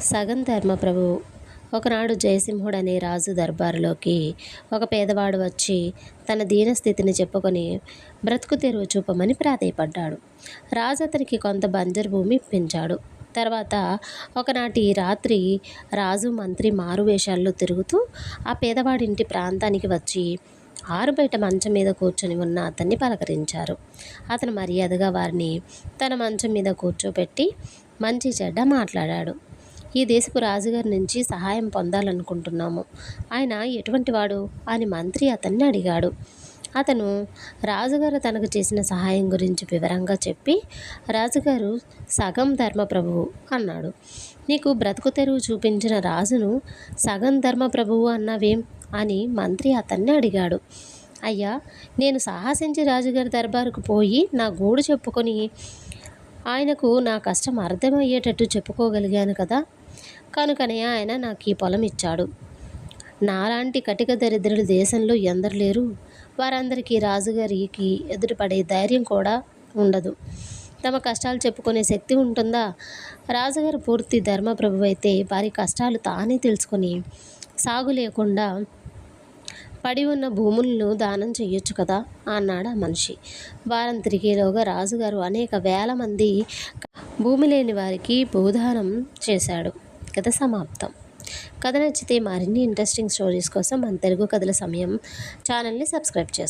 సగం ధర్మప్రభువు. ఒకనాడు జయసింహుడు అనే రాజు దర్బారులోకి ఒక పేదవాడు వచ్చి తన దీనస్థితిని చెప్పుకొని బ్రతుకు తెరువు చూపమని ప్రాధేయపడ్డాడు. రాజు అతనికి కొంత బంజరు భూమి ఇప్పించాడు. తర్వాత ఒకనాటి రాత్రి రాజు మంత్రి మారువేషాల్లో తిరుగుతూ ఆ పేదవాడింటి ప్రాంతానికి వచ్చి ఆరుబయట మంచం మీద కూర్చొని ఉన్న అతన్ని పలకరించారు. అతను మర్యాదగా వారిని తన మంచం మీద కూర్చోపెట్టి మంచి చెడ్డ మాట్లాడాడు. ఈ దేశపు రాజుగారి నుంచి సహాయం పొందాలనుకుంటున్నాము. ఆయన ఎటువంటి వాడు అని మంత్రి అతన్ని అడిగాడు. అతను రాజుగారు తనకు చేసిన సహాయం గురించి వివరంగా చెప్పి, రాజుగారు సగం ధర్మప్రభువు అన్నాడు. నీకు బ్రతుకు తెరువు చూపించిన రాజును సగం ధర్మప్రభువు అన్నావేం అని మంత్రి అతన్ని అడిగాడు. అయ్యా, నేను సాహసించి రాజుగారి దర్బారుకు పోయి నా గోడు చెప్పుకొని ఆయనకు నా కష్టం అర్థమయ్యేటట్టు చెప్పుకోగలిగాను కదా, కనుకనే ఆయన నాకు ఈ పొలం ఇచ్చాడు. నాలాంటి కటిక దరిద్రులు దేశంలో ఎందరు లేరు. వారందరికీ రాజుగారికి ఎదురుపడే ధైర్యం కూడా ఉండదు. తమ కష్టాలు చెప్పుకునే శక్తి ఉంటుందా? రాజుగారు పూర్తి ధర్మప్రభువు అయితే వారి కష్టాలు తానే తెలుసుకొని సాగు లేకుండా పడి ఉన్న భూములను దానం చెయ్యొచ్చు కదా అన్నాడు ఆ మనిషి. వారం తిరిగేలోగా రాజుగారు అనేక వేల మంది భూమి లేని వారికి భూదానం చేశాడు. కథ సమాప్తం. కథ నచ్చితే మరిన్ని ఇంట్రెస్టింగ్ స్టోరీస్ కోసం మన తెలుగు కథల సమయం ఛానల్ని సబ్స్క్రైబ్ చేసుకోండి.